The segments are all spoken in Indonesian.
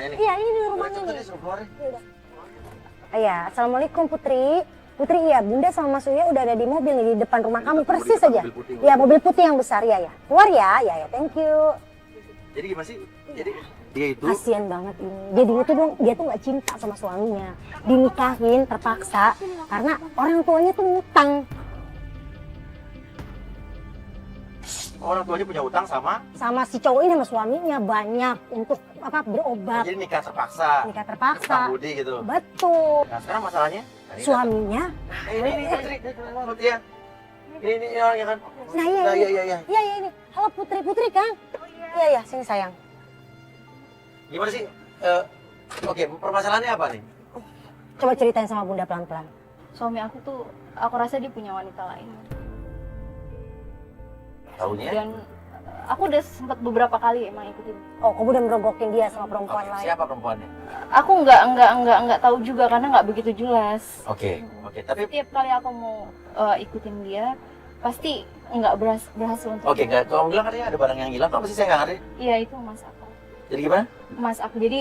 ini? Iya, ini rumahnya nih. Udah. Iya, assalamualaikum Putri. Putri, iya, Bunda sama Mas Uya udah ada di mobil nih di depan rumah kamu persis aja. Iya, mobil putih yang besar ya. Keluar ya, ya, thank you. Jadi gimana sih? Jadi dia itu Kasian banget ini. Dia tuh nggak cinta sama suaminya. Dinikahin terpaksa karena orang tuanya tuh ngutang. orang tuanya punya utang sama. Sama si cowok ini sama suaminya banyak untuk berobat. Jadi nikah terpaksa. Nikah terpaksa. Utang budi gitu. Betul. Nah sekarang masalahnya? Suaminya. Ini Putri. Ini orangnya kan. Nah iya. Iya ini. Halo Putri kan? Iya sini sayang. Gimana sih? Oke, permasalahannya apa nih? Coba ceritain sama Bunda pelan-pelan. Suami aku tuh, aku rasa dia punya wanita lain. Taunya? Dan aku udah sempat beberapa kali emang ikutin. Oh, kamu udah merogokin dia sama perempuan lain. Siapa perempuannya? Aku nggak tahu juga karena nggak begitu jelas. Oke. Tapi Setiap kali aku mau ikutin dia, pasti nggak berhasil untuk. Oke, nggak. Kamu bilang katanya ada barang yang hilang, kok pasti saya nggak ngerti? Iya itu mas aku. Jadi gimana? Mas aku jadi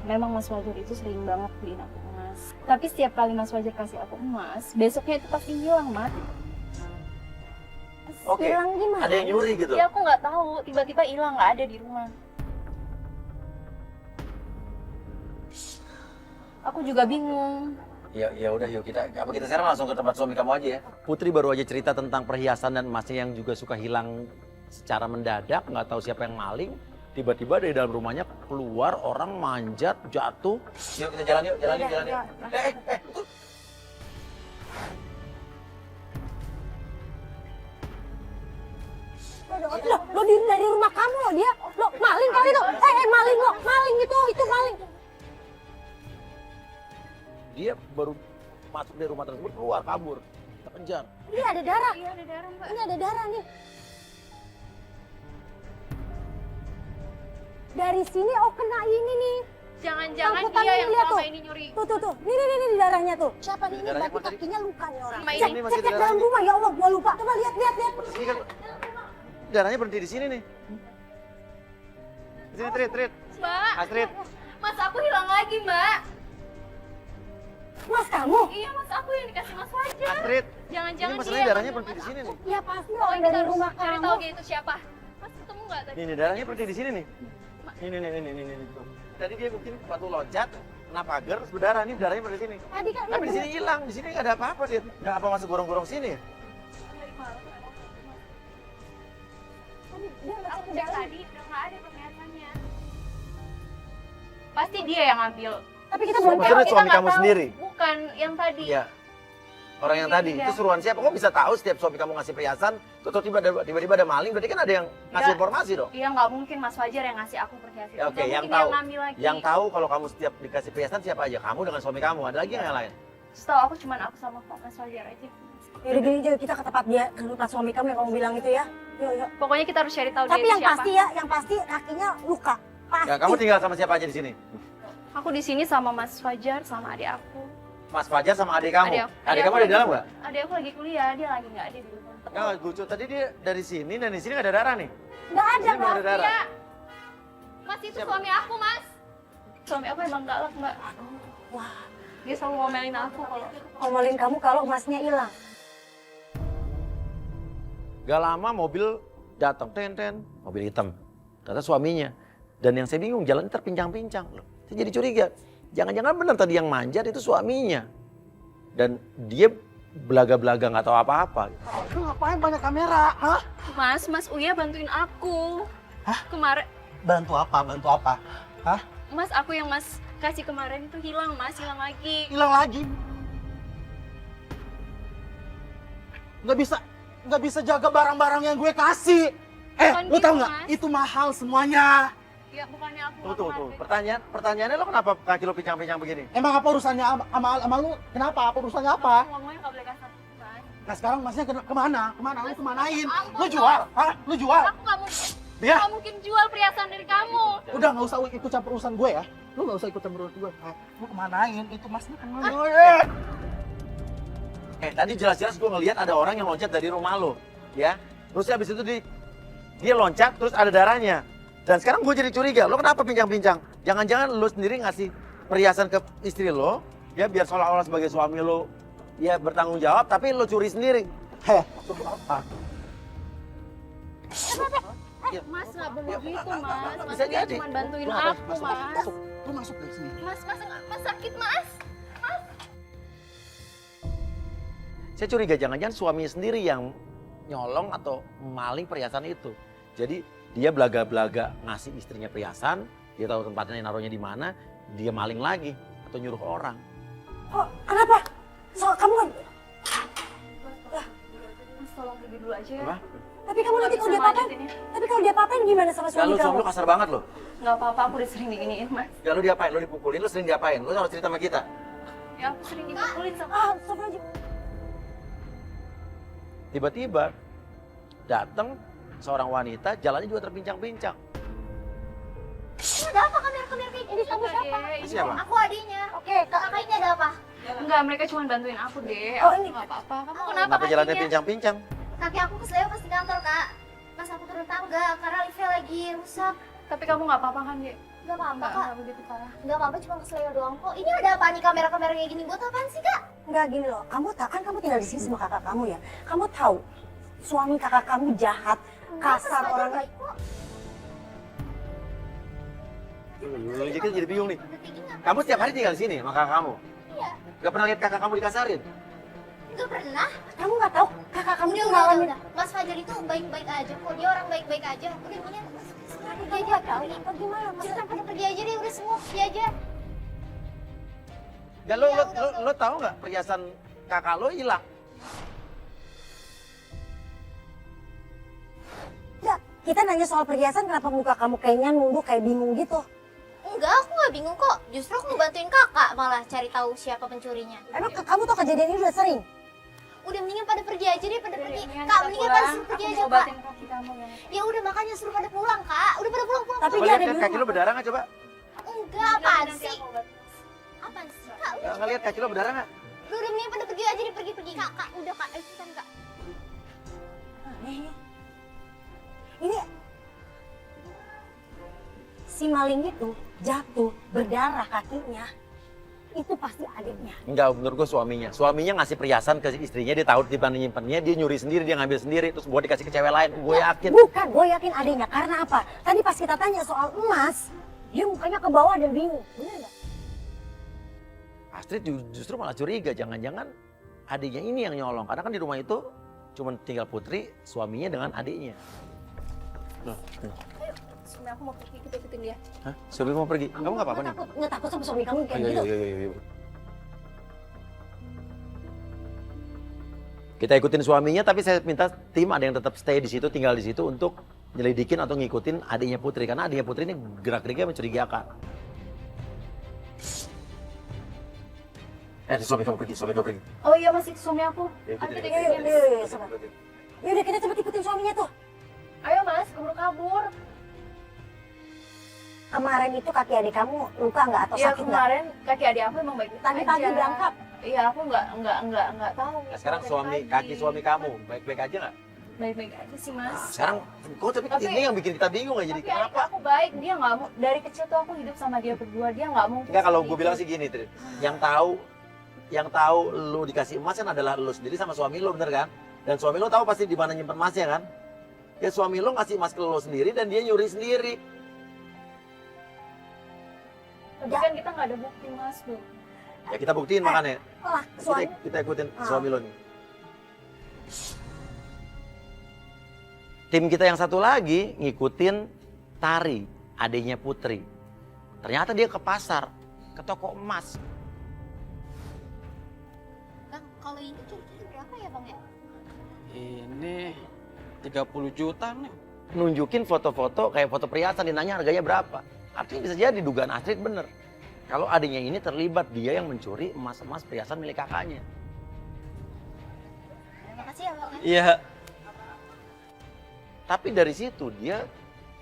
memang Mas Fajar itu sering banget beliin aku emas. Tapi setiap kali Mas Fajar kasih aku emas, besoknya itu pasti hilang, Mat. Oke. Hilang gimana? Ada yang nyuri gitu? Ya aku nggak tahu, tiba-tiba hilang, nggak ada di rumah. Aku juga bingung. Ya udah yuk kita sekarang langsung ke tempat suami kamu aja ya. Putri baru aja cerita tentang perhiasan dan emasnya yang juga suka hilang secara mendadak, nggak tahu siapa yang maling. Tiba-tiba dari dalam rumahnya keluar orang manjat, jatuh. Yuk kita jalan yuk. Lo dari rumah kamu lo dia. Lo maling kali tuh. Maling lo. Maling itu maling. Dia baru masuk dari rumah tersebut, keluar, kabur, kita kejar. Iya ada darah. Iya ada darah, Mbak. Ini ada darah nih. Dari sini kena ini nih. Jangan-jangan Angkutan dia ini, yang lihat selama tuh. ini nyuri. Tuh. Ini darahnya tuh. Siapa nih? Darahnya Berarti apa tadi? kakinya luka nih orang. Ini masih Cek ada dalam darahnya. rumah ya Allah, gua lupa. Coba lihat. Ini kan darahnya berhenti di sini nih. Di sini Trit. Mbak, Astrid. Mas aku hilang lagi, Mbak. Mas kamu? Iya, Mas aku yang dikasih Mas Fajar. Astrid. Jangan-jangan Ini dia masalahnya yang darahnya ngambil berhenti di Mas sini aku. nih. Ya pasti Pokoknya orang kita dari harus rumah cari kamu. tahu dia itu siapa. Mas ketemu nggak tadi? Ini darahnya berhenti di sini nih. Ini. Tadi dia mungkin waktu loncat, kena pagar, terus berdarah. Ini darahnya berhenti di sini. Tadi kan Tapi di sini hilang, di sini nggak ada apa-apa dia. Nggak apa masuk gorong-gorong sini ya? Aku cek tadi udah nggak ada perhiasannya. Pasti dia yang ambil. Tapi kita belum Maksudnya tahu. suami nggak kamu tahu. sendiri? Bukan yang tadi. Iya. Orang yang tadi, Iya. itu suruhan siapa? Kok bisa tahu setiap suami kamu ngasih perhiasan, terus tiba-tiba ada maling, berarti kan ada yang ngasih Nggak. informasi dong? Iya nggak mungkin Mas Fajar yang ngasih aku perhiasan. Ya, oke, Nggak yang mungkin tahu. dia ngambil lagi. Yang tahu kalau kamu setiap dikasih perhiasan siapa aja? Kamu dengan suami kamu, ada lagi yang lain? Setahu aku cuman aku sama Mas Fajar aja. Yaudah gini aja kita ke tempat dia, ke tempat suami kamu yang kamu bilang itu ya. Yuk. Pokoknya kita harus cari tahu Tapi dia yang itu siapa. pasti ya, yang pasti kakinya luka. Pasti. Ya, kamu tinggal sama siapa aja di sini? Aku di sini sama Mas Fajar sama adik aku. Mas Fajar sama adik kamu? Adik kamu aku ada di dalam nggak? Adik aku lagi kuliah, dia lagi nggak ada di rumah. Nggak, lucu. Tadi dia dari sini dan di sini nggak ada darah nih. Nggak ada, Di sini belum Bang. ada darah. Iya. Mas itu Siapa? suami aku, Mas. Suami aku emang galak, Mbak. Wah, Dia selalu ngomelin aku kalau ngomelin kamu kalau emasnya hilang. Gak lama mobil datang, mobil hitam. Ternyata suaminya. Dan yang saya bingung, jalannya terpincang-pincang. Loh, saya jadi curiga. Jangan-jangan benar tadi yang manjat itu suaminya. Dan dia belaga-belaga nggak tahu apa-apa. Lu ngapain banyak kamera? Hah? Mas Uya bantuin aku. Hah? Kemarin, Bantu apa? Hah? Mas aku yang Mas kasih kemarin itu hilang, Mas, hilang lagi. Hilang lagi. Nggak bisa jaga barang-barang yang gue kasih. Bukan Lu tahu gitu, nggak? Mas. Itu mahal semuanya. Ya bukannya aku Tuh. kemarin. Pertanyaannya lo kenapa kaki lo pincang-pincang begini? Emang apa urusannya sama lu? Kenapa? Apa urusannya apa? Aku ngomongnya nggak boleh kasar, Mas. Nah sekarang masnya kemana? Kemana? Lu kemanain? Aku Lu jual? Hah? Lu jual? Aku nggak mungkin, Ya? nggak mungkin jual perhiasan dari kamu. Udah nggak usah ikut campur urusan gue ya. Lu nggak usah ikut campur urusan gue. Lu kemanain? Itu masnya kemana? Tadi jelas-jelas gue ngelihat ada orang yang loncat dari rumah lo, ya. Terus habis itu dia loncat, terus ada darahnya. Dan sekarang gue jadi curiga, lo kenapa pincang-pincang? Jangan-jangan lu sendiri ngasih perhiasan ke istri lo, ya biar seolah-olah sebagai suami lo, ya bertanggung jawab, tapi lo curi sendiri. Heh, maksud lu apa? Mas nggak boleh gitu, Mas. Mas Bisa dia jadi. cuma bantuin Lu aku, masuk, Mas. masuk. Lu masuk dari sini. Mas sakit, Mas. Saya curiga jangan-jangan suaminya sendiri yang nyolong atau maling perhiasan itu. Jadi dia belaga-belaga ngasih istrinya perhiasan, dia tahu tempatnya naruhnya di mana, dia maling lagi atau nyuruh orang. Oh, kenapa? Soal kamu kan... Mas tolong pergi dulu aja ya. Apa? Tapi kamu nanti kalau Bisa dia apa-apain, lanjutin ya. tapi kalau dia apa-apain gimana sama Ya, suami lu kamu? suami lu kasar banget lo. Nggak apa-apa, aku udah sering diginiin, Mas. Ya lu diapain? Lu dipukulin, lu sering diapain? Lu harus cerita sama kita. Ya aku sering dipukulin sama. Ah, astagfirullahaladzim. Tiba-tiba datang seorang wanita, jalannya juga terpincang-pincang. Ada apa kamera-kamera kayak gini? Kamu siapa? Siapa? Aku adiknya. Oke, kakak ini ada apa? Enggak, mereka cuma bantuin aku deh. Oh, Aku ini. nggak apa-apa. Kamu Oh, kenapa Kenapa jalannya kakinya? pincang-pincang? Kaki aku kesleo pas di kantor, Kak. Pas aku turun tangga, karena liftnya lagi rusak. Tapi kamu nggak apa-apa kan, Dek? Gak apa-apa, Enggak, Kak. enggak begitu parah. Gak apa-apa, cuma kesleo doang kok. Ini ada apa nih kamera-kamera kayak gini? Buat apaan sih, Kak? Enggak gini loh, kamu tahu kan kamu tinggal di sini sama kakak kamu ya. Kamu tahu suami kakak kamu jahat, kasar Mas, orang. baik kok. Jadi kita jadi bingung nih. Udah tinggi nggak? Kamu setiap hari tinggal di sini sama kakak kamu? Iya. Gak pernah lihat kakak kamu dikasarin? Gak pernah. Kamu nggak tahu kakak kamu tuh Udah, ngalamin. udah. Mas Fajar itu baik-baik aja kok. Dia orang baik-baik aja. Udah, ini pergi aja. Pergi. Bagaimana? Cerita pada pergi aja deh. Udah semua pergi aja. Gak, lo, Iya, lo, udah, lo, udah. lo tahu nggak perhiasan kakak lo hilang? Enggak, kita nanya soal perhiasan kenapa muka kamu kayaknya nunduk kayak bingung gitu. Enggak, aku gak bingung kok. Justru aku ngebantuin kakak malah cari tahu siapa pencurinya. Emang kamu tuh kejadian ini udah sering? Udah mendingan pada pergi aja deh, pada pergi. Mendingan Kak, kita mendingan pulang. pada suruh pergi Aku aja, mau Kak. obatin kaki kamu ya. Ya udah makanya suruh pada pulang, Kak. Udah pada pulang. Tapi Coba dia lihat ada di kaki lo rumah. berdarah nggak coba? Enggak, apaan Nanti sih? aku obatin. Apaan sih, Kak? Nggak lihat kaki lo berdarah nggak? Udah mendingan pada pergi aja deh, pergi. Kak, udah Kak, ikutan Kak. Aneh. Ini si maling itu jatuh berdarah kakinya. Itu pasti adiknya. Enggak, menurut gue suaminya. Suaminya ngasih perhiasan ke istrinya, dia tahu di mana nyimpennya, dia nyuri sendiri, dia ngambil sendiri, terus buat dikasih ke cewek lain. Gue yakin. Bukan, gue yakin adiknya. Karena apa? Tadi pas kita tanya soal emas, dia mukanya ke bawah dan bingung. Bener nggak? Astrid justru malah curiga, jangan-jangan adiknya ini yang nyolong. Karena kan di rumah itu cuma tinggal Putri, suaminya dengan adiknya. Loh, Suami aku mau pergi, kita ikutin dia. hah? Suami mau pergi? Kamu nggak apa-apa nih? Nggak takut sama suami kamu kayak Ayo, gitu? ayo, ayo, ayo. Kita ikutin suaminya, tapi saya minta tim ada yang tetap stay di situ, tinggal di situ untuk nyelidikin atau ngikutin adiknya Putri. Karena adiknya Putri ini gerak-geriknya mencurigakan. Suami kamu pergi. Oh iya, masih suami aku. Ya, Ayo ikutin, kita ikutin. ikutin. Iya, sabar. Yaudah kita cepet ikutin suaminya tuh. Ayo Mas, kabur. Kemarin itu kaki adik kamu luka nggak atau Iya, sakit nggak? kemarin kaki adik aku emang baik-baik Tadi pagi aja. berangkat. Iya, aku nggak tahu. Nah, sekarang Sampai kaki pagi. suami kamu baik-baik aja nggak? Baik-baik aja sih Mas. Nah, sekarang kok tapi Tapi- ini yang bikin kita bingung aja. Jadi Tapi adik kenapa? aku baik, dia nggak mau. Dari kecil tuh aku hidup sama dia berdua, dia nggak mau. Enggak, kalau gue bilang sih gini, Tri. Yang tahu lu dikasih emas kan adalah lu sendiri sama suami lu, bener kan? Dan suami lu tahu pasti di mana nyimpen emasnya kan? Ya suami lu ngasih emas ke lu sendiri dan dia nyuri sendiri. Tapi kan kita nggak ada bukti Mas, Bu. Ya kita buktiin makanya. Lah, suami. Kita ikutin Ah. suami lu nih. Tim kita yang satu lagi ngikutin Tari, adiknya Putri. Ternyata dia ke pasar, ke toko emas. Bang, kalau ini kira-kira berapa ya, Bang ya? Ini 30 juta nih. Nunjukin foto-foto kayak foto perhiasan, dinanya harganya berapa. Artinya bisa jadi dugaan Astrid bener. Kalau adiknya ini terlibat, dia yang mencuri emas-emas perhiasan milik kakaknya. Terima kasih ya, Bang ya. Iya. Tapi dari situ dia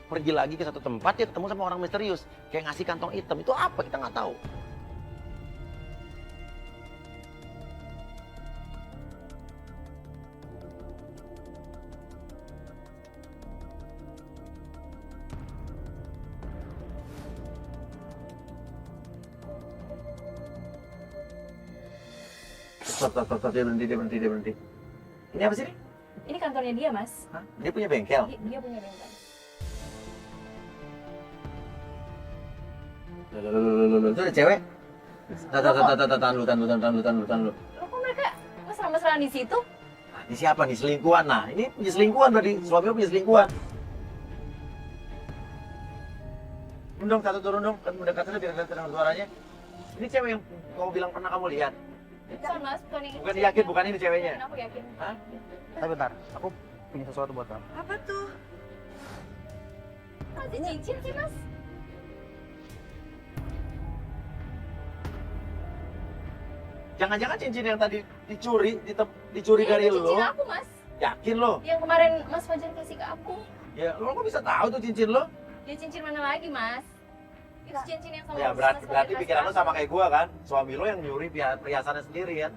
pergi lagi ke satu tempat, dia ketemu sama orang misterius. Kayak ngasih kantong hitam, itu apa kita nggak tahu. Stop. Dia berhenti. Ini apa sih ini? Ini kantornya dia, Mas. Hah? Dia punya bengkel? Dia punya bengkel. Loh, itu ada cewek? Tahan lu. Loh, kok mereka mesra-mesraan di situ? Nah, ini siapa nih? Selingkuhan. Nah, ini punya selingkuhan berarti. Suaminya punya selingkuhan. Turun dong, turun dong. Kan udah kata biar kelihatan suaranya. Ini cewek yang kamu bilang pernah kamu lihat. Bukan, Mas. Bukan yang Bukan yakin, bukan ini ceweknya. Aku yakin. Hah? Tapi bentar, aku punya sesuatu buat kamu. Apa tuh? Masih cincin sih, Mas. Jangan-jangan cincin yang tadi dicuri dari Itu cincin lo. aku, Mas. Yakin lo? Yang kemarin Mas Fajar kasih ke aku. Ya, lo kok bisa tahu tuh cincin lo? Ya cincin mana lagi, Mas? Itu cincin yang sama Ya Mas berarti Fajar kasih pikiran lo aku. sama kayak gua kan. Suami lo yang nyuri perhiasannya sendiri kan.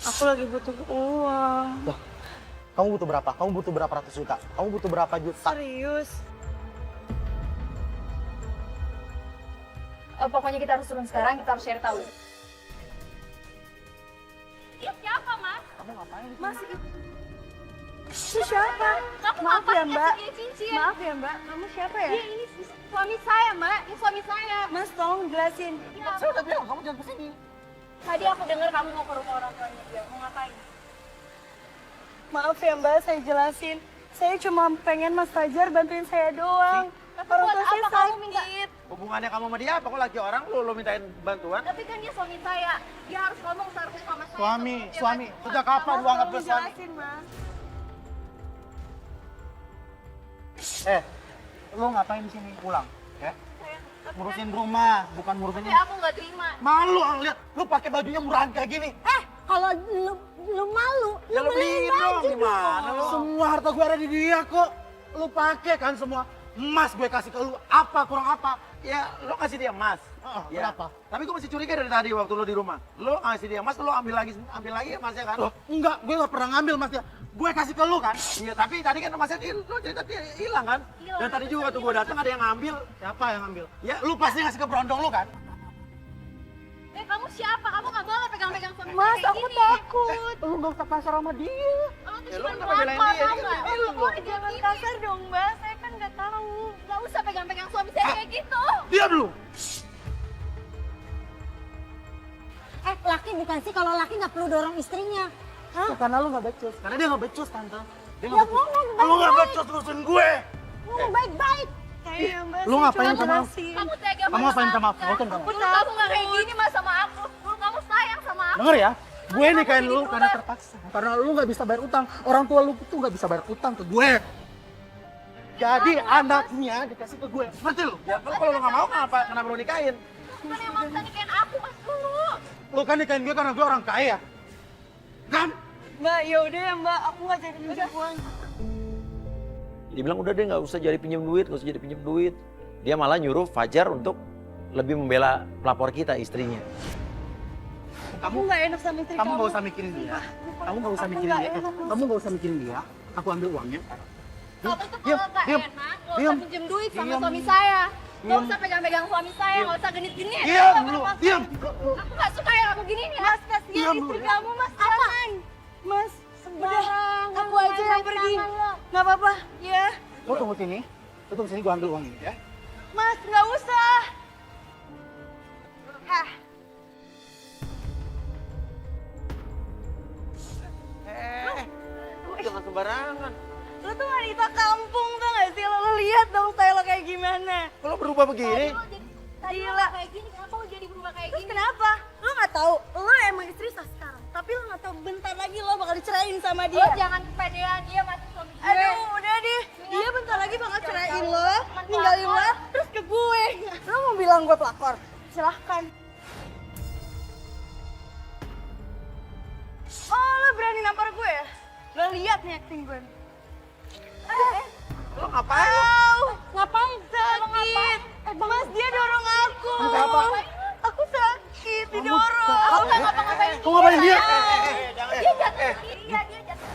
Aku lagi butuh uang. Kamu butuh berapa? Kamu butuh berapa ratus juta? Kamu butuh berapa juta? Serius? Pokoknya kita harus turun sekarang, kita harus share tahu. Itu siapa, Mas? Kamu ngapain? Mas, itu siapa? Kamu Maaf ya, Mbak. cincin? Maaf ya Mbak, kamu siapa ya? Iya, ini suami saya, Mbak. Ini suami saya. Mas tolong jelasin. Saya udah bilang kamu jangan kesini. Tadi aku dengar kamu mau ke rumah orang tuanya dia. Mau ngapain? Maaf ya Mbak, saya jelasin. Saya cuma pengen Mas Fajar bantuin saya doang. Tapi Orang buat tua saya apa kamu sakit. minta? Hubungannya kamu sama dia apa? Kok laki orang lo mintain bantuan? Tapi kan dia suami saya. Dia harus ngomong seharusnya sama saya. Suami. Sejak kapan lu anggap dia Tolong suami? jelasin Mas. Lu ngapain di sini? Pulang, ya? Ngurusin rumah, bukan ngurusin Tapi ini. aku nggak terima. Malu lihat lu pakai bajunya murahan kayak gini. Kalau lu malu, Ya lo beliin dong, gimana lo? Semua harta gue ada di dia kok. Lu pakai kan semua. Emas gue kasih ke lu, apa kurang apa? Ya lo kasih dia emas. Ya. Kenapa? Tapi gue masih curiga dari tadi waktu lo di rumah. Lo kasih dia emas, lo ambil lagi emasnya kan? Loh, enggak, gue gak pernah ngambil masnya. Gue kasih ke lu kan. Iya, tapi tadi kan emasnya lo cerita dia hilang kan? Hilang. Dan tadi juga waktu gue datang ada yang ngambil. Siapa yang ngambil? Ya, Lu pasti ngasih ke berondong lu kan? Kamu siapa? Kamu nggak boleh pegang-pegang suami Mas, saya kayak aku gini. takut. Lu gak usah kasar sama dia. Kamu tuh Ya, lo cuma kenapa belain pelakor, dia? tau Dia nggak? kan bilang Kamu lo. Jangan kasar dong Mbak, saya kan nggak tahu. Nggak usah pegang-pegang suami saya kayak gitu. Diam lu. laki bukan sih kalau laki nggak perlu dorong istrinya. Hah? Karena lu gak becus. Karena dia gak becus, Tante. Dia Ya ngomong Lu gak baik-baik. becus urusin gue. Ngomong baik-baik. Iya Mbak, Lu saya ngapain cuma minta maaf? jelasin. Kamu tega Kamu banget ngapain minta sama maaf? aku, Mau kan? kan kamu? Dulu kamu nggak kayak gini mas sama aku. Dulu kamu sayang sama aku. Denger ya, gue Kamu nikahin jadi lu karena berubah. terpaksa. Karena lu gak bisa bayar utang. Orang tua lu tuh gak bisa bayar utang ke gue. Jadi anaknya dikasih ke gue. Ngerti lu? Ya, kalau lo nggak mau kenapa lo nikahin? Bukan yang maksa nikahin aku mas dulu. Lu kan nikahin gue karena gue orang kaya. Kan? Mbak, yaudah ya Mbak, aku nggak jadi pinjam uang. Dia bilang udah deh nggak usah jadi pinjam duit, nggak usah jadi pinjam duit. Dia malah nyuruh Fajar untuk lebih membela pelapor kita, istrinya. Aku nggak enak sama istri Kamu kamu. gak usah mikirin dia. Kamu gak usah Aku mikirin nggak dia. enak. Kamu gak usah mikirin dia. Aku ambil uangnya. Kamu tuh Diam, kalau nggak diam, enak, nggak diam. usah pinjam duit sama Diam. suami saya. Nggak Diam. usah pegang-pegang suami saya, nggak usah genit-genit. Diam lu, diam. Aku nggak suka yang aku gini nih. Mas, kasihan Diam istri lu. kamu Mas, jangan. Mas, udah, aku aja yang pergi. Nggak apa-apa, ya. Lu tunggu sini. Lu tunggu sini, gue ambil uangnya ya. Mas, nggak usah. Hah, Jangan sembarangan. lu tuh wanita kampung tuh nggak sih? Lu lihat dong style lo kayak gimana. Kalau berubah begini, Tadi lo Gila. kayak gini, kenapa lo jadi berubah kayak Terus gini? kenapa? Lo nggak tahu, lo emang istri sah sekarang. Tapi lo nggak tahu bentar lagi lo bakal dicerain sama Lo dia. jangan kepedean, dia masih suami gue. Aduh, udah deh. Dia bentar lagi bakal ceraiin lo, ninggalin lo, terus ke gue. Lo mau bilang gue pelakor? Silahkan. Oh, lo berani nampar gue ya? Lo lihat nih acting gue. lo ngapain? Au, ngapain? Sakit. Mas, dia dorong aku. Kenapa? Aku sakit, didorong. Aku nggak ngapa-ngapain Kau ngapain dia? Dia jatuh sendiri, ya dia jatuh.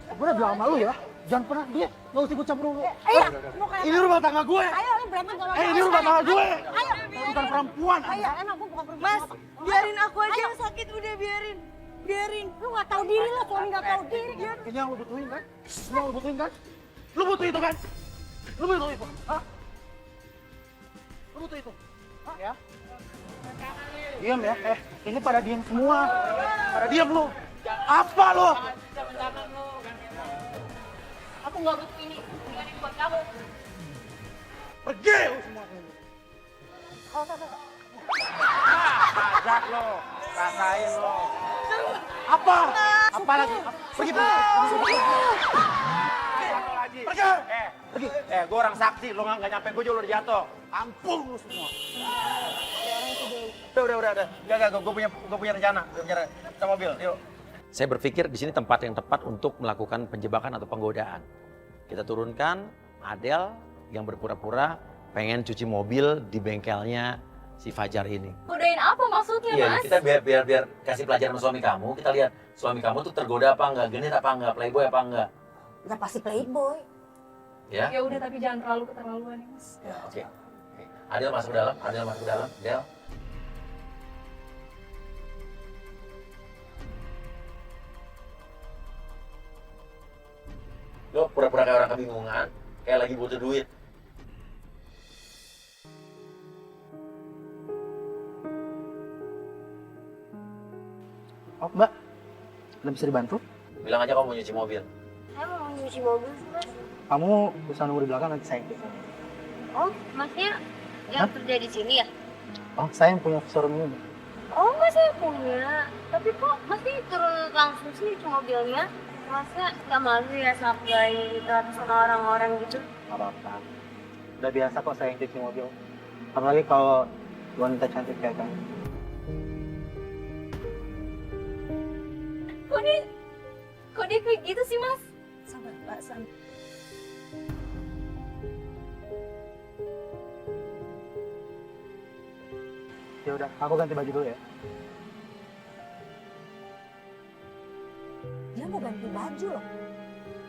Gue udah bilang sama lu ya. Jangan pernah dia, nggak usah ikut campur dulu. Ayo, mau kayak Ini rumah tangga gue. Ayo, lu berantem sama Ini rumah tangga gue. Ayo, Bukan perempuan. ayo, emang gue bukan perempuan. Mas, biarin aku aja yang sakit, udah biarin. Biarin. Lu nggak tahu diri lo, suami nggak tahu diri. Ini yang lu butuhin kan? Ini yang lu butuhin kan? Lu butuh itu kan? Lu butuh itu? Hah? Lu butuh itu? Hah? Ya? Diam ya? Ini pada diam semua. Pada diam lu. Apa lu? Aku nggak butuh ini buat kamu. Pergi lu semua. Ajak lo, rasain lo. Apa? Apa lagi? Pergi, pergi. Pergi. Pergi. Gue orang saksi, lo nggak nyampe gue juga lo udah jatuh. Ampun lu semua. Udah. Enggak, gue punya rencana. Kita mobil, yuk. Saya berpikir di sini tempat yang tepat untuk melakukan penjebakan atau penggodaan. Kita turunkan Adel yang berpura-pura pengen cuci mobil di bengkelnya si Fajar ini. Godain apa maksudnya, Iya, Mas? kita biar kasih pelajaran sama suami kamu. Kita lihat suami kamu tuh tergoda apa enggak, genit apa enggak, playboy apa enggak. Udah pasti playboy. Ya? Ya udah, tapi jangan terlalu keterlaluan, ya, Mas. Ya, oke. Adel masuk ke dalam, Adel. Del. Lo pura-pura kayak orang kebingungan, kayak lagi butuh duit. Oh, Mbak. Belum bisa dibantu? Bilang aja kamu mau nyuci mobil. Saya mau nyuci mobil sih, Mas. Kamu bisa nunggu di belakang nanti saya. Oh, Masnya yang kerja di sini ya? Oh, saya yang punya showroom ini. Oh, Mas saya punya. Tapi kok Masnya turun langsung sih nyuci mobilnya? Masnya nggak malu ya supply ratusan orang-orang gitu? Gak apa-apa. Udah biasa kok saya yang cuci mobil. Apalagi kalau wanita cantik kayak kamu. Kok dia kayak gitu sih, Mas? Sabar, Mbak, sabar. Ya udah, aku ganti baju dulu ya. Dia mau ganti baju loh.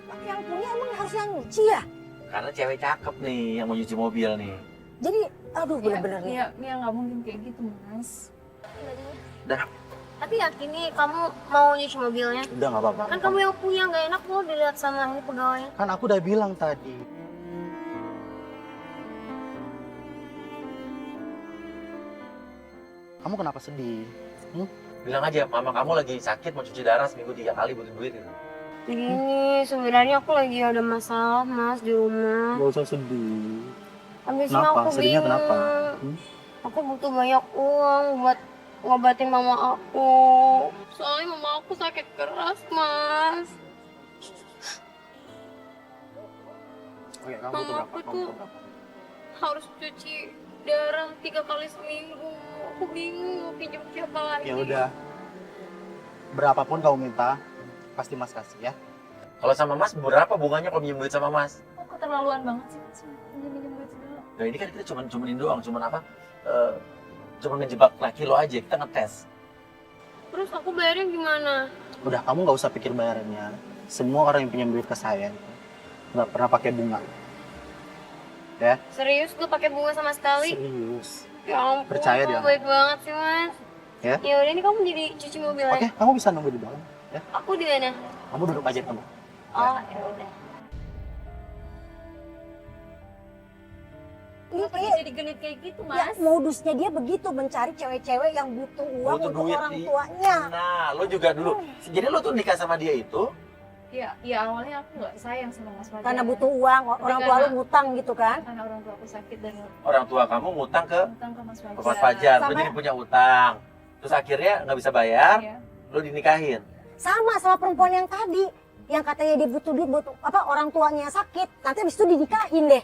Tapi yang punya emang harus yang nyuci ya? Karena cewek cakep nih yang mau nyuci mobil nih. Jadi, aduh bener-bener nih. Mia nggak mungkin kayak gitu, Mas. Dah. Tapi yakin nih kamu mau nyuci mobilnya? Udah nggak apa-apa. Kan kamu yang punya, nggak enak loh dilihat sama ini pegawainya. Kan aku udah bilang tadi. Kamu kenapa sedih? Bilang aja, mama kamu lagi sakit mau cuci darah seminggu 3 kali butuh duit gitu. Gini, sebenarnya aku lagi ada masalah Mas di rumah. Gak usah sedih. Habisnya Kenapa? aku Sedihnya bingung. kenapa? Aku butuh banyak uang buat ngobatin mama aku. Soalnya mama aku sakit keras, Mas. Oke, kamu Mama butuh berapa? aku Kamu tuh butuh berapa? harus cuci darah 3 kali seminggu. Aku bingung mau pinjam siapa lagi. Ya udah. Berapapun kamu minta, pasti Mas kasih ya. Kalau sama Mas, berapa bunganya kalau minjem duit sama Mas? Kok keterlaluan banget sih, Mas? Pinjam duit segala. Nah ini kan kita cumanin doang, cuman apa? Cuma ngejebak laki lo aja, kita ngetes. Terus aku bayarnya gimana? Udah, kamu nggak usah pikir bayarannya. Semua orang yang pinjam duit ke saya nggak pernah pakai bunga. Ya? Serius gak pakai bunga sama sekali? Serius. Ya ampun, Percaya kamu dia. baik banget sih, Mas. Ya? Ya udah, ini kamu jadi cuci mobil Oke, aja. kamu bisa nunggu di dalam. Ya? Aku di mana? Kamu duduk aja kamu. Oh, ya udah. Ini Kenapa kayak dia jadi genit kayak gitu, ya, Mas? modusnya dia begitu mencari cewek-cewek yang butuh uang Butuh untuk duit orang nih. tuanya. Nah, lo juga dulu. Jadi lo tuh nikah sama dia itu, Ya awalnya aku nggak sayang sama Mas Fajar. Karena butuh uang, orang tua lu ngutang gitu kan. Karena orang tua aku sakit dan orang tua kamu ngutang ke utang ke Mas Fajar. Mas Fajar. Lo Sama- jadi punya utang. Terus akhirnya nggak bisa bayar, Iya. lo dinikahin. Sama perempuan yang tadi. Yang katanya dia butuh duit, butuh apa orang tuanya sakit. Nanti habis itu dinikahin deh.